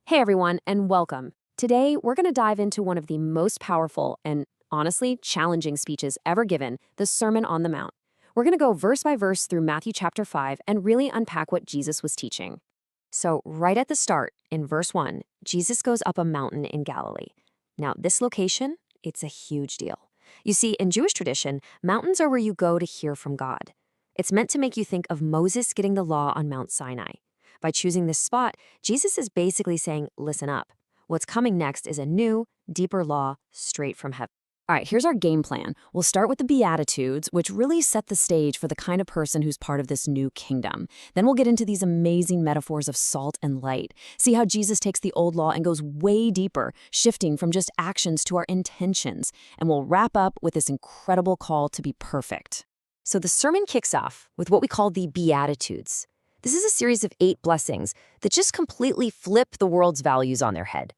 Hey everyone, and welcome. Today, we're going to dive into one of the most powerful and honestly challenging speeches ever given, the Sermon on the Mount. We're going to go verse by verse through Matthew chapter 5 and really unpack what Jesus was teaching. So, right at the start, in verse 1, Jesus goes up a mountain in Galilee. Now, this location, it's a huge deal. You see, in Jewish tradition, mountains are where you go to hear from God. It's meant to make you think of Moses getting the law on Mount Sinai. By choosing this spot, Jesus is basically saying, listen up. What's coming next is a new, deeper law straight from heaven. All right, here's our game plan. We'll start with the Beatitudes, which really set the stage for the kind of person who's part of this new kingdom. Then we'll get into these amazing metaphors of salt and light. See how Jesus takes the old law and goes way deeper, shifting from just actions to our intentions. And we'll wrap up with this incredible call to be perfect. So the sermon kicks off with what we call the Beatitudes. This is a series of 8 blessings that just completely flip the world's values on their head.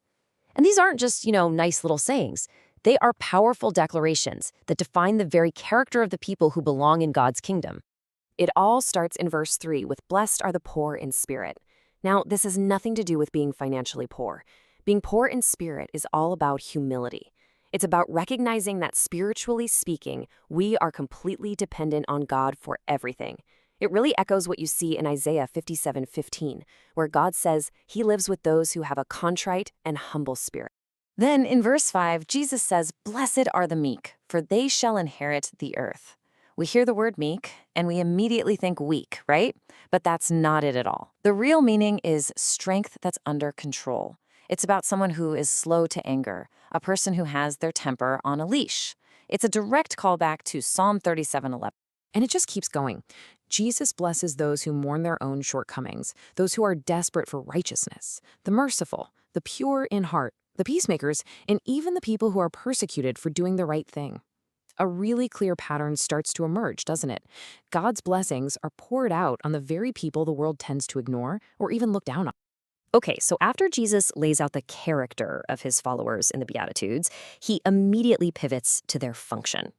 And these aren't just, nice little sayings. They are powerful declarations that define the very character of the people who belong in God's kingdom. It all starts in verse 3 with blessed are the poor in spirit. Now, this has nothing to do with being financially poor. Being poor in spirit is all about humility. It's about recognizing that spiritually speaking, we are completely dependent on God for everything. It really echoes what you see in Isaiah 57:15, where God says he lives with those who have a contrite and humble spirit. Then in verse 5, Jesus says, "Blessed are the meek, for they shall inherit the earth." We hear the word meek, and we immediately think weak, right? But that's not it at all. The real meaning is strength that's under control. It's about someone who is slow to anger, a person who has their temper on a leash. It's a direct callback to Psalm 37:11. And it just keeps going. Jesus blesses those who mourn their own shortcomings, those who are desperate for righteousness, the merciful, the pure in heart, the peacemakers, and even the people who are persecuted for doing the right thing. A really clear pattern starts to emerge, doesn't it? God's blessings are poured out on the very people the world tends to ignore or even look down on. Okay, so after Jesus lays out the character of his followers in the Beatitudes, he immediately pivots to their function.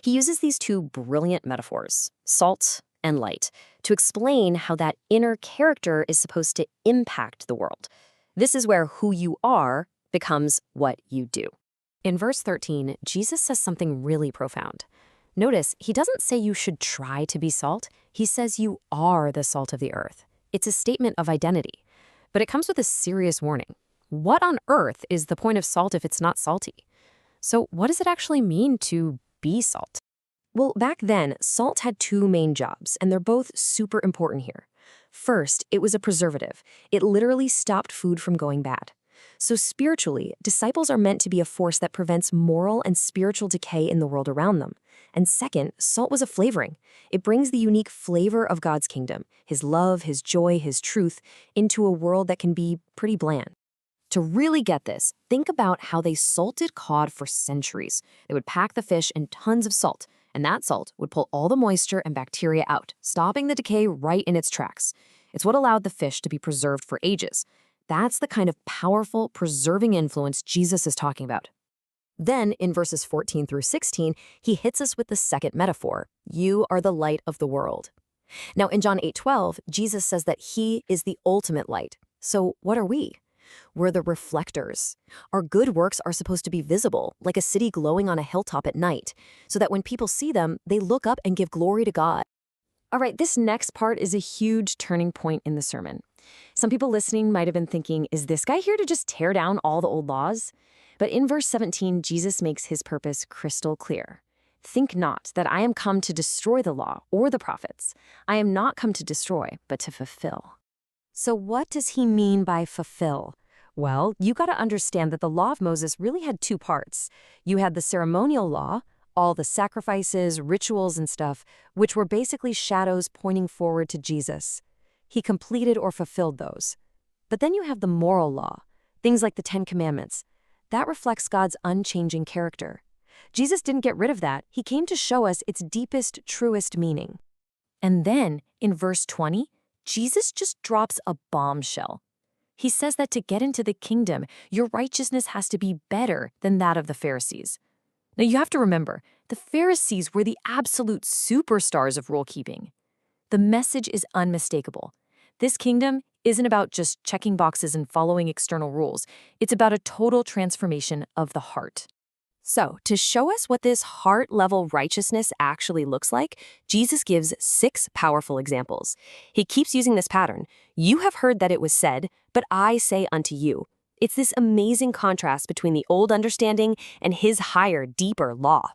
He uses these 2 brilliant metaphors, salt and light, to explain how that inner character is supposed to impact the world. This is where who you are becomes what you do. In verse 13, Jesus says something really profound. Notice, he doesn't say you should try to be salt. He says you are the salt of the earth. It's a statement of identity. But it comes with a serious warning. What on earth is the point of salt if it's not salty? So what does it actually mean to be salt? Well, back then, salt had 2 main jobs, and they're both super important here. First, it was a preservative. It literally stopped food from going bad. So spiritually, disciples are meant to be a force that prevents moral and spiritual decay in the world around them. And second, salt was a flavoring. It brings the unique flavor of God's kingdom, his love, his joy, his truth, into a world that can be pretty bland. To really get this, think about how they salted cod for centuries. They would pack the fish in tons of salt, and that salt would pull all the moisture and bacteria out, stopping the decay right in its tracks. It's what allowed the fish to be preserved for ages. That's the kind of powerful, preserving influence Jesus is talking about. Then, in verses 14 through 16, he hits us with the second metaphor. You are the light of the world. Now, in John 8:12, Jesus says that he is the ultimate light. So what are we? We're the reflectors. Our good works are supposed to be visible, like a city glowing on a hilltop at night, so that when people see them, they look up and give glory to God. All right, this next part is a huge turning point in the sermon. Some people listening might have been thinking, is this guy here to just tear down all the old laws? But in verse 17, Jesus makes his purpose crystal clear. Think not that I am come to destroy the law or the prophets. I am not come to destroy, but to fulfill. So what does he mean by fulfill? Well, you got to understand that the law of Moses really had 2 parts. You had the ceremonial law, all the sacrifices, rituals, and stuff, which were basically shadows pointing forward to Jesus. He completed or fulfilled those. But then you have the moral law, things like the 10 Commandments. That reflects God's unchanging character. Jesus didn't get rid of that. He came to show us its deepest, truest meaning. And then, in verse 20, Jesus just drops a bombshell. He says that to get into the kingdom, your righteousness has to be better than that of the Pharisees. Now, you have to remember, the Pharisees were the absolute superstars of rule-keeping. The message is unmistakable. This kingdom isn't about just checking boxes and following external rules. It's about a total transformation of the heart. So, to show us what this heart level righteousness actually looks like, Jesus gives 6 powerful examples. He keeps using this pattern. You have heard that it was said, but I say unto you. It's this amazing contrast between the old understanding and his higher, deeper law.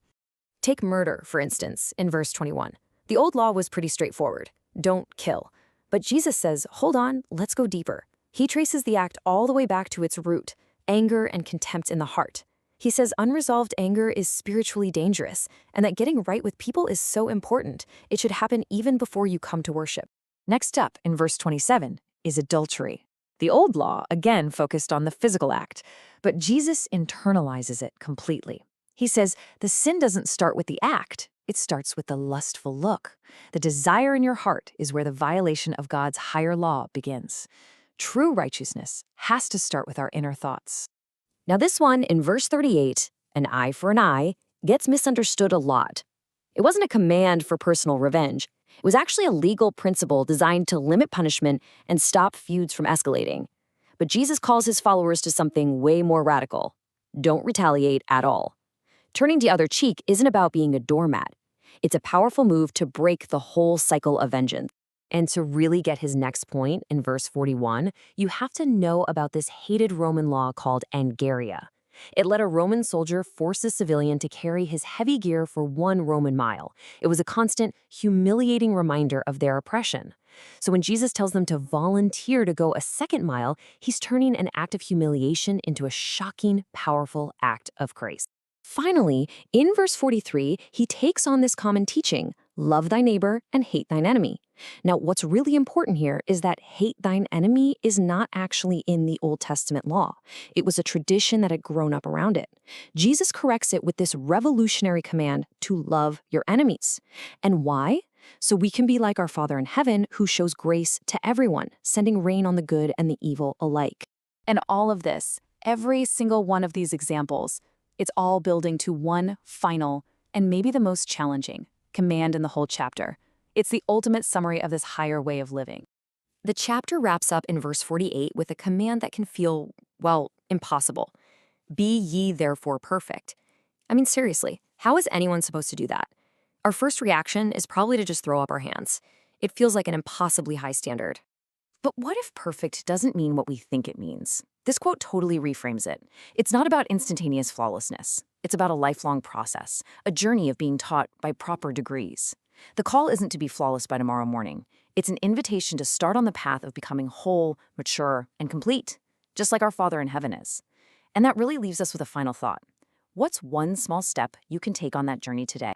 Take murder, for instance, in verse 21. The old law was pretty straightforward. Don't kill. But Jesus says, hold on, let's go deeper. He traces the act all the way back to its root, anger and contempt in the heart. He says unresolved anger is spiritually dangerous, and that getting right with people is so important. It should happen even before you come to worship. Next up, in verse 27, is adultery. The old law, again, focused on the physical act, but Jesus internalizes it completely. He says the sin doesn't start with the act, it starts with the lustful look. The desire in your heart is where the violation of God's higher law begins. True righteousness has to start with our inner thoughts. Now this one, in verse 38, an eye for an eye, gets misunderstood a lot. It wasn't a command for personal revenge. It was actually a legal principle designed to limit punishment and stop feuds from escalating. But Jesus calls his followers to something way more radical. Don't retaliate at all. Turning the other cheek isn't about being a doormat. It's a powerful move to break the whole cycle of vengeance. And to really get his next point in verse 41, you have to know about this hated Roman law called Angaria. It let a Roman soldier force a civilian to carry his heavy gear for 1 Roman mile. It was a constant, humiliating reminder of their oppression. So when Jesus tells them to volunteer to go a 2nd mile, he's turning an act of humiliation into a shocking, powerful act of grace. Finally, in verse 43, he takes on this common teaching, love thy neighbor and hate thine enemy. Now, what's really important here is that hate thine enemy is not actually in the Old Testament law. It was a tradition that had grown up around it. Jesus corrects it with this revolutionary command to love your enemies. And why? So we can be like our Father in heaven who shows grace to everyone, sending rain on the good and the evil alike. And all of this, every single one of these examples, it's all building to one final, and maybe the most challenging, command in the whole chapter. It's the ultimate summary of this higher way of living. The chapter wraps up in verse 48 with a command that can feel, well, impossible. Be ye therefore perfect. I mean, seriously, how is anyone supposed to do that? Our first reaction is probably to just throw up our hands. It feels like an impossibly high standard. But what if perfect doesn't mean what we think it means? This quote totally reframes it. It's not about instantaneous flawlessness. It's about a lifelong process, a journey of being taught by proper degrees. The call isn't to be flawless by tomorrow morning. It's an invitation to start on the path of becoming whole, mature, and complete, just like our Father in heaven is. And that really leaves us with a final thought. What's one small step you can take on that journey today?